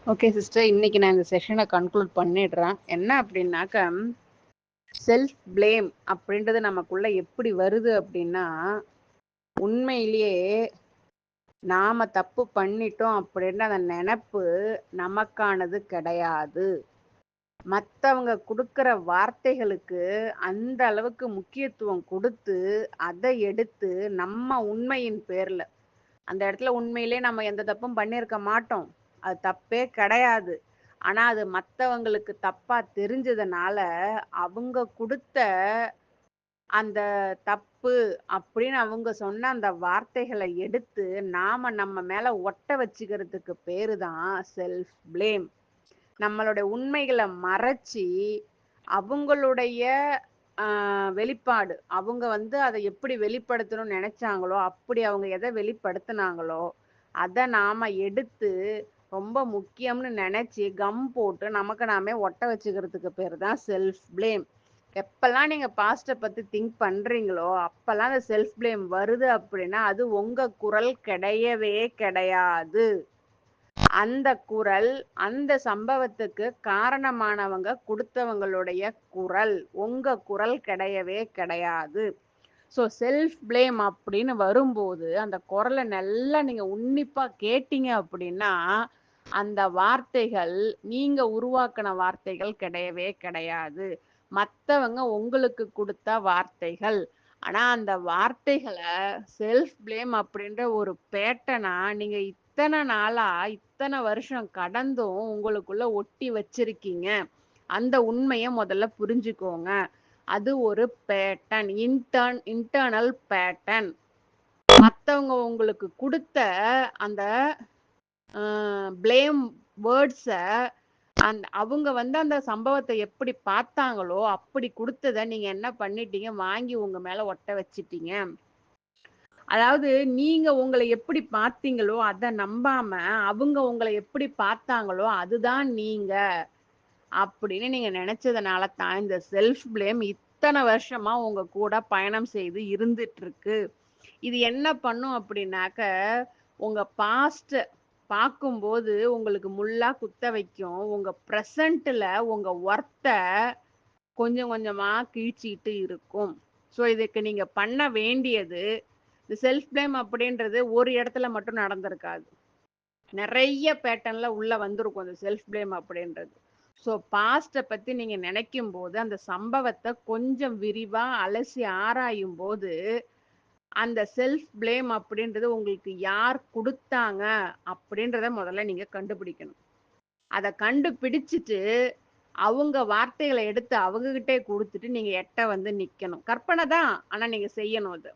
Okay sister, இன்னைக்கு நான் இந்த செஷனை கன்க்ளூட் பண்ணிடுறேன். என்ன அப்படின்னாக்க, செல்ஃப் பிளேம் அப்படின்றது நமக்குள்ள எப்படி வருது அப்படின்னா, உண்மையிலேயே நாம தப்பு பண்ணிட்டோம் அப்படின்ற அந்த நினைப்பு நமக்கானது கிடையாது. மற்றவங்க கொடுக்கிற வார்த்தைகளுக்கு அந்த அளவுக்கு முக்கியத்துவம் கொடுத்து அதை எடுத்து நம்ம உண்மையின் பேர்ல அந்த இடத்துல உண்மையிலே நம்ம எந்த தப்பும் பண்ணியிருக்க மாட்டோம். அது தப்பே கிடையாது. ஆனா அது மத்தவங்களுக்கு தப்பா தெரிஞ்சதுனால, அவங்க குடுத்த அந்த தப்பு அப்படின்னு அவங்க சொன்ன அந்த வார்த்தைகள எடுத்து, நாம நம்ம மேல ஒட்ட வச்சுக்கிறதுக்கு பேரு தான் செல்ஃப் ப்ளேம். நம்மளுடைய உண்மைகள மறைச்சு, அவங்களுடைய அ வெளிப்பாடு. அவங்க அத எப்படி வெளிப்படுத்தணும்னு நெனைச்சாங்களோ, அப்படி அவங்க எத வெளிப்படுத்துனாங்களோ, அத நாம எடுத்து ரொம்ப முக்கியம்னு நெனைச்சு, கம் போட்டு நமக்கு நாமே ஒட்ட வச்சுக்கிறதுக்கு பேரு தான் செல்ஃப் ப்ளேம். எப்பல்லாம் நீங்க பாஸ்ட்ட பத்தி திங்க் பண்றீங்களோ, அப்பல்லாம் அந்த செல்ஃப் ப்ளேம் வருது அப்படின்னா, அது உங்க குரல் கிடையவே கிடையாது. அந்த குரல், அந்த சம்பவத்துக்கு காரணமானவங்க குடுத்தவங்களுடைய குரல். உங்க குரல் கிடையவே கிடையாது. ஸோ செல்ஃப் ப்ளேம் அப்படின்னு வரும்போது, அந்த குரல நல்லா நீங்க உன்னிப்பா கேட்டீங்க அப்படின்னா, அந்த வார்த்தைகள் நீங்க உருவாக்குன வார்த்தைகள் கிடையவே கிடையாது. மத்தவங்க உங்களுக்கு குடுத்த வார்த்தைகள். ஆனா அந்த வார்த்தைகள செல்ஃப் ப்ளேம் அப்படின்ற ஒரு பேட்டர்னா நீங்க இத்தன நாளா, இத்தன வருஷம் கடந்தும் உங்களுக்குள்ள ஒட்டி வச்சிருக்கீங்க. அந்த உண்மைய முதல்ல புரிஞ்சுக்கோங்க. அது ஒரு பேட்டர்ன். Internal pattern. மத்தவங்க உங்களுக்கு குடுத்த அந்த ப்ளேம் வேர்ட்ஸ அவங்க அந்த சம்பவத்த எப்படி பார்த்தாங்களோ, அப்படி குடுத்தத நீங்க என்ன பண்ணிட்டீங்க, வாங்கி உங்க மேல ஒட்ட வச்சுட்டீங்க. அதாவது நீங்க உங்கள எப்படி பார்த்தீங்களோ, அத நம்பாம, அவங்க உங்கள எப்படி பார்த்தாங்களோ, அதுதான் நீங்க. அப்படின்னு நீங்க நெனச்சதுனால தான் இந்த செல்ஃப் ப்ளேம் இத்தன வருஷமா உங்க கூட பயணம் செய்து இருந்துட்டு இருக்கு. இது என்ன பண்ணும் அப்படின்னாக்க, உங்க பாஸ்ட்ட பார்க்கும்போது உங்களுக்கு முள்ளா குத்த வைக்கும். உங்க பிரசன்ட்ல உங்க வொர்த்த கொஞ்சம் கொஞ்சமா கிழிச்சிட்டு இருக்கும். ஸோ இதுக்கு நீங்க பண்ண வேண்டியது, இந்த செல்ஃப் ப்ளேம் அப்படின்றது ஒரு இடத்துல மட்டும் நடந்திருக்காது. நெறைய பேட்டர்ன்ல உள்ள வந்திருக்கும் அந்த செல்ஃப் ப்ளேம் அப்படின்றது. ஸோ பாஸ்ட்ட பத்தி நீங்க நினைக்கும்போது, அந்த சம்பவத்த கொஞ்சம் விரிவா அலசி ஆராயும்போது, அந்த செல்ஃப் ப்ளேம் அப்படின்றது உங்களுக்கு யார் குடுத்தாங்க அப்படின்றத முதல்ல நீங்க கண்டுபிடிக்கணும். அத கண்டுபிடிச்சுட்டு, அவங்க வார்த்தைகள எடுத்து அவங்ககிட்டயே குடுத்துட்டு நீங்க எட்ட நிக்கணும். கற்பனை தான். ஆனா நீங்க செய்யணும் அத.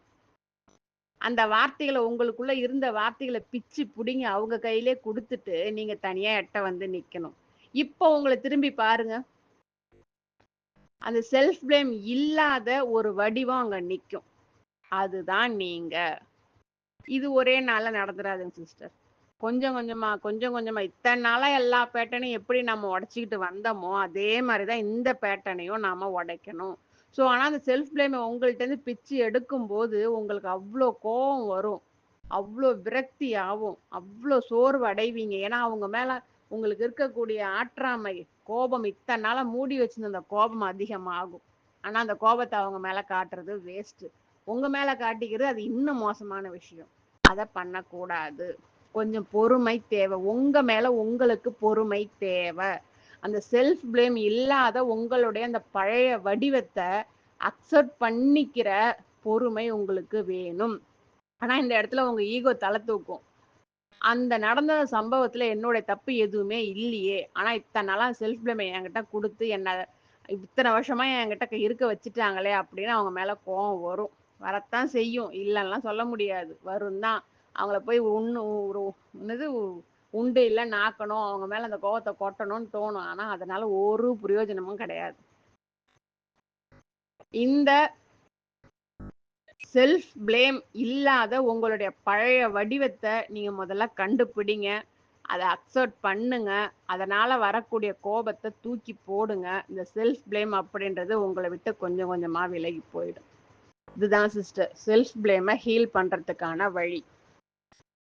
அந்த வார்த்தைகள உங்களுக்குள்ள இருந்த வார்த்தைகள பிச்சு புடுங்கி அவங்க கையிலே குடுத்துட்டு, நீங்க தனியா எட்ட நிக்கணும். இப்போ உங்கள திரும்பி பாருங்க. அந்த செல்ஃப் ப்ளேம் இல்லாத ஒரு வடிவம் அங்க நிக்கும். அதுதான் நீங்க. இது ஒரே நாள்ல நடந்துராதுங்க சிஸ்டர். கொஞ்சம் கொஞ்சமா, கொஞ்சம் கொஞ்சமா இத்தன நாளா எல்லா பேட்டர்னையும் எப்படி நம்ம உடைச்சுக்கிட்டு வந்தோமோ, அதே மாரி தான் இந்த பேட்டர்னையும் நாம உடைக்கணும். ஸோ ஆனா அந்த செல்ஃப் ப்ளேம உங்கள்ட்டருந்து பிச்சு எடுக்கும்போது, உங்களுக்கு அவ்ளோ கோவம் வரும். அவ்ளோ விரக்தி ஆவும். அவ்ளோ சோர்வு அடைவீங்க. ஏன்னா, அவங்க மேல உங்களுக்கு இருக்கக்கூடிய ஆற்றாமை, கோபம் இத்தன நாளா மூடி வச்சிருந்த அந்த கோபம் அதிகமாகும். ஆனா, அந்த கோபத்த அவங்க மேல காட்டுறது வேஸ்ட்டு. உங்க மேல காட்டிக்கிறது அது இன்னும் மோசமான விஷயம். அத பண்ணக்கூடாது. கொஞ்சம் பொறுமை தேவை. உங்க மேல உங்களுக்கு பொறுமை தேவை. அந்த செல்ஃப் ப்ளேம் இல்லாத உங்களுடைய அந்த பழைய வடிவத்த அக்செப்ட் பண்ணிக்கிற பொறுமை உங்களுக்கு வேணும். ஆனா இந்த இடத்துல உங்க ஈகோ தலை தூக்கும். அந்த நடந்த சம்பவத்துல என்னுடைய தப்பு எதுவுமே இல்லையே. ஆனா இத்தனை நாளா செல்ஃப் ப்ளேம் என்கிட்ட குடுத்து என்ன இத்தனை வருஷமா என்கிட்ட இருக்க வச்சுட்டாங்களே அப்படின்னு அவங்க மேல கோவம் வரும். வரத்தான் செய்யும். இல்லைன்னுலாம் சொல்ல முடியாது. வரும் தான். அவங்கள போய் ஒரு என்னது உண்டு இல்ல நாக்கணும். அவங்க மேல அந்த கோவத்தை கொட்டணும்னு தோணும். ஆனா அதனால ஒரு பிரயோஜனமும் கிடையாது. இந்த செல்ஃப் ப்ளேம் இல்லாத உங்களுடைய பழைய வடிவத்தை நீங்க முதல்ல கண்டுபிடிங்க. அதை அக்செப்ட் பண்ணுங்க. அதனால வரக்கூடிய கோபத்தை தூக்கி போடுங்க. இந்த செல்ஃப் ப்ளேம் அப்படின்றது உங்களை விட்டு கொஞ்சம் கொஞ்சமா விலகி போயிடும். இதுதான் சிஸ்டர் செல்ஃப் ப்ளேமை ஹீல் பண்றதுக்கான வழி.